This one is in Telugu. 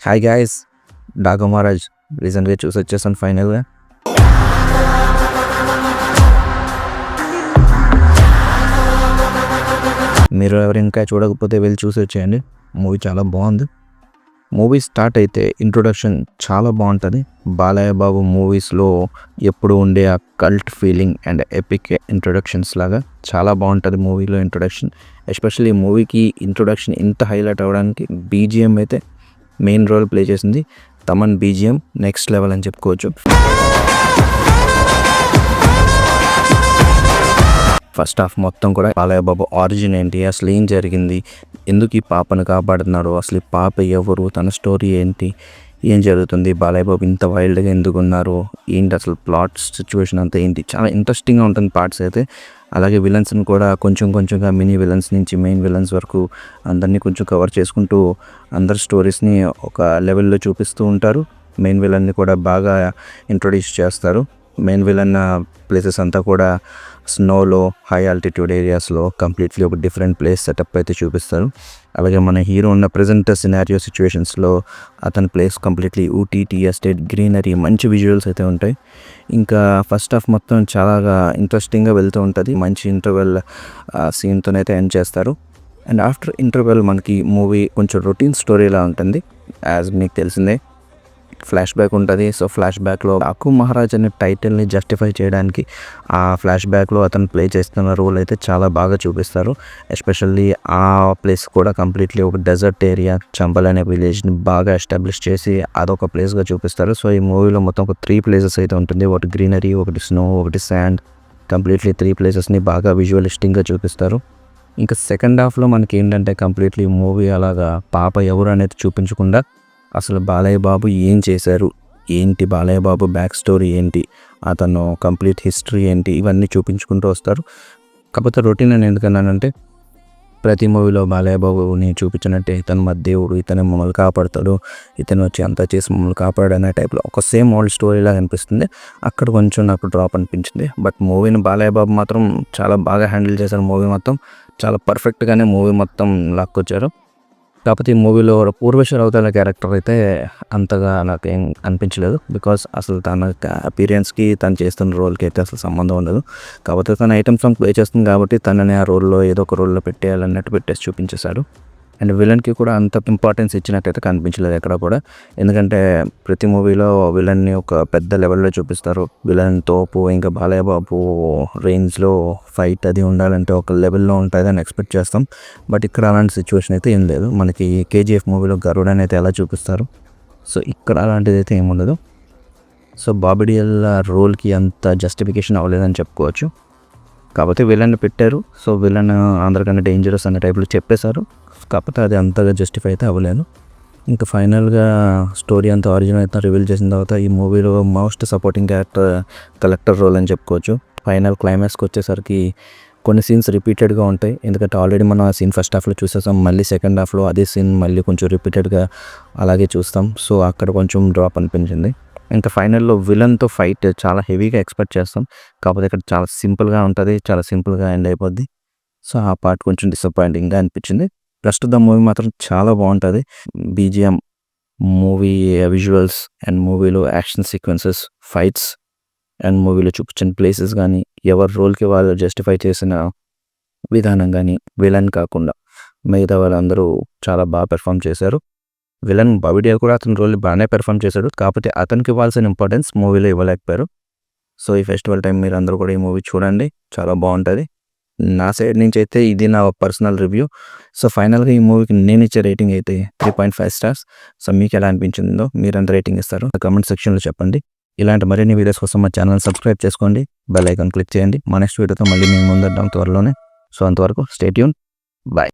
హాయ్ గాయ్స్, డాగా మహారాజ్ రీసెంట్గా చూసి వచ్చేసాను ఫైనల్గా. మీరు ఎవరు ఇంకా చూడకపోతే వెళ్ళి చూసి వచ్చేయండి. మూవీ చాలా బాగుంది. మూవీ స్టార్ట్ అయితే ఇంట్రొడక్షన్ చాలా బాగుంటుంది. బాలయ్య బాబు మూవీస్లో ఎప్పుడు ఉండే ఆ cult feeling and epic introductions లాగా చాలా బాగుంటుంది మూవీలో ఇంట్రొడక్షన్. ఎస్పెషల్లీ మూవీకి ఇంట్రొడక్షన్ ఇంత హైలైట్ అవ్వడానికి బీజిఎం అయితే మెయిన్ రోల్ ప్లే చేసింది. తమన్ బీజిఎం నెక్స్ట్ లెవెల్ అని చెప్పుకోవచ్చు. ఫస్ట్ హాఫ్ మొత్తం కూడా బాలయ్య బాబు ఆరిజిన్ ఏంటి, అసలు ఏం జరిగింది, ఎందుకు ఈ పాపను కాపాడుతున్నారు, అసలు ఈ పాప ఎవరు, తన స్టోరీ ఏంటి, ఏం జరుగుతుంది, బాలయ్య బాబు ఇంత వైల్డ్గా ఎందుకు ఉన్నారు, ఏంటి అసలు ప్లాట్ సిచ్యువేషన్ అంతా ఏంటి, చాలా ఇంట్రెస్టింగ్గా ఉంటుంది పార్ట్స్ అయితే. అలాగే విలన్స్ని కూడా కొంచెంగా మినీ విలన్స్ నుంచి మెయిన్ విలన్స్ వరకు అందరినీ కొంచెం కవర్ చేసుకుంటూ అందరి స్టోరీస్ని ఒక లెవెల్లో చూపిస్తూ ఉంటారు. మెయిన్ విలన్ని కూడా బాగా ఇంట్రొడ్యూస్ చేస్తారు. మెయిన్ విలన్ ప్లేసెస్ అంతా కూడా స్నోలో, హై ఆల్టిట్యూడ్ ఏరియాస్లో కంప్లీట్లీ ఒక డిఫరెంట్ ప్లేస్ సెటప్ అయితే చూపిస్తారు. అలాగే మన హీరో ఉన్న ప్రజెంట్ సినారియో సిచ్యువేషన్స్లో అతని place completely Ooty, tea estate, greenery, మంచి విజువల్స్ అయితే ఉంటాయి. ఇంకా ఫస్ట్ హాఫ్ మొత్తం చాలా ఇంట్రెస్టింగ్గా వెళ్తూ ఉంటుంది. మంచి ఇంటర్వెల్ సీన్తోనైతే ఎండ్ చేస్తారు. అండ్ ఆఫ్టర్ ఇంటర్వెల్ మనకి మూవీ కొంచెం రొటీన్ స్టోరీలా ఉంటుంది. యాజ్ మీకు తెలిసిందే ఫ్లాష్ బ్యాక్ ఉంటుంది. సో ఫ్లాష్ బ్యాక్లో డాకు మహారాజ్ అనే టైటిల్ని జస్టిఫై చేయడానికి ఆ ఫ్లాష్ బ్యాక్లో అతను ప్లే చేస్తున్న రోల్ అయితే చాలా బాగా చూపిస్తారు. ఎస్పెషల్లీ ఆ ప్లేస్ కూడా కంప్లీట్లీ ఒక డెజర్ట్ ఏరియా, చంబల్ అనే విలేజ్ని బాగా ఎస్టాబ్లిష్ చేసి అదొక ప్లేస్గా చూపిస్తారు. సో ఈ మూవీలో మొత్తం ఒక 3 ప్లేసెస్ అయితే ఉంటుంది. ఒకటి గ్రీనరీ, ఒకటి స్నో, ఒకటి శాండ్, కంప్లీట్లీ 3 ప్లేసెస్ని బాగా విజువలిస్టిక్గా చూపిస్తారు. ఇంకా సెకండ్ హాఫ్లో మనకి ఏంటంటే కంప్లీట్లీ మూవీ అలాగా పాప ఎవరు అనేది చూపించకుండా అసలు బాలయ్య బాబు ఏం చేశారు, ఏంటి బాలయ్య బాబు బ్యాక్ స్టోరీ ఏంటి, అతను కంప్లీట్ హిస్టరీ ఏంటి, ఇవన్నీ చూపించుకుంటూ వస్తారు. కాకపోతే రొటీన్ అని ఎందుకన్నానంటే ప్రతి మూవీలో బాలయ్య బాబుని చూపించినట్టే ఇతను మా దేవుడు, ఇతను మమ్మల్ని కాపాడుతాడు, ఇతను వచ్చి అంతా చేసి మమ్మల్ని కాపాడు అనే టైప్లో ఒక సేమ్ ఓల్డ్ స్టోరీలా అనిపిస్తుంది. అక్కడ కొంచెం నాకు డ్రాప్ అనిపించింది. బట్ మూవీని బాలయ్య బాబు మాత్రం చాలా బాగా హ్యాండిల్ చేశారు. మూవీ మొత్తం చాలా పర్ఫెక్ట్గానే మూవీ మొత్తం లాక్కొచ్చారు. కాకపోతే ఈ మూవీలో పూర్వేశ్వర్ అవతాల క్యారెక్టర్ అయితే అంతగా నాకు ఏం అనిపించలేదు. బికాస్ అసలు తన అపీరియన్స్కి తను చేస్తున్న రోల్కి అయితే అసలు సంబంధం ఉండదు. కాకపోతే తన ఐటమ్ సాంగ్ ప్లే చేస్తుంది కాబట్టి తనని ఆ రోల్లో ఏదో ఒక రోల్లో పెట్టేయాలన్నట్టు పెట్టేసి చూపించేశాడు. అండ్ విలన్కి కూడా అంత ఇంపార్టెన్స్ ఇచ్చినట్టయితే కనిపించలేదు ఎక్కడ కూడా. ఎందుకంటే ప్రతి మూవీలో విలన్ని ఒక పెద్ద లెవెల్లో చూపిస్తారు. విలన్ తోపు, ఇంకా బాలయ్య బాబు రేంజ్లో ఫైట్ అది ఉండాలంటే ఒక లెవెల్లో ఉంటుందని ఎక్స్పెక్ట్ చేస్తాం. బట్ ఇక్కడ అలాంటి సిచ్యువేషన్ అయితే ఏం లేదు. మనకి కేజీఎఫ్ మూవీలో గరుడని అయితే ఎలా చూపిస్తారు, సో ఇక్కడ అలాంటిది అయితే ఏముండదు. సో బాబీ డియోల్ రోల్కి అంత జస్టిఫికేషన్ అవ్వలేదని చెప్పుకోవచ్చు. కాకపోతే విలన్ పెట్టారు. సో విలన్ అందరికన్నా డేంజరస్ అనే టైప్లో చెప్పేశారు. కాకపోతే అది అంతగా జస్టిఫై అయితే అవ్వలేదు. ఇంకా ఫైనల్గా స్టోరీ అంతా ఆరిజిన్ అయితే రివీల్ చేసిన తర్వాత ఈ మూవీలో most supporting character collector role అని చెప్పుకోవచ్చు. ఫైనల్ క్లైమాక్స్కి వచ్చేసరికి కొన్ని సీన్స్ రిపీటెడ్గా ఉంటాయి. ఎందుకంటే ఆల్రెడీ మనం ఆ సీన్ ఫస్ట్ హాఫ్లో చూసేసాం. మళ్ళీ సెకండ్ హాఫ్లో అదే సీన్ మళ్ళీ కొంచెం రిపీటెడ్గా అలాగే చూస్తాం. సో అక్కడ కొంచెం డ్రాప్ అనిపించింది. ఇంకా ఫైనల్లో విలన్తో ఫైట్ చాలా హెవీగా ఎక్స్పెక్ట్ చేస్తాం. కాకపోతే ఇక్కడ చాలా సింపుల్గా ఉంటుంది, చాలా సింపుల్గా ఎండ్ అయిపోద్ది. సో ఆ పార్ట్ కొంచెం డిసప్పాయింటింగ్గా అనిపించింది. రెస్ట్ ఆఫ్ ద మూవీ మాత్రం చాలా బాగుంటుంది. బీజిఎం, మూవీ విజువల్స్ అండ్ మూవీలో యాక్షన్ సీక్వెన్సెస్, ఫైట్స్ అండ్ మూవీలో చూపించిన ప్లేసెస్ కానీ, ఎవరి రోల్కి వాళ్ళు జస్టిఫై చేసిన విధానం కానీ, విలన్ కాకుండా మిగతా వాళ్ళందరూ చాలా బాగా పెర్ఫామ్ చేశారు. విలన్ బాబీ డియోల్ కూడా అతని రోల్ బాగానే పెర్ఫామ్ చేశాడు. కాకపోతే అతనికి ఇవ్వాల్సిన ఇంపార్టెన్స్ మూవీలో ఇవ్వలేకపోయారు. సో ఈ ఫెస్టివల్ టైం మీరు అందరూ కూడా ఈ మూవీ చూడండి, చాలా బాగుంటుంది. నా సైడ్ నుంచి అయితే ఇది నా పర్సనల్ రివ్యూ. సో ఫైనల్గా ఈ మూవీకి నేను ఇచ్చే రేటింగ్ అయితే 3.5 స్టార్స్. సో మీకు ఎలా అనిపించిందో మీరు ఎంత రేటింగ్ ఇస్తారు కమెంట్ సెక్షన్లో చెప్పండి. ఇలాంటి మరిన్ని వీడియోస్ కోసం మా ఛానల్ సబ్స్క్రైబ్ చేసుకోండి, బెల్ ఐకాన్ క్లిక్ చేయండి. మా నెక్స్ట్ వీడియోతో మళ్ళీ మేము ముందుంటాం త్వరలోనే. సో అంతవరకు స్టే ట్యూన్, బాయ్.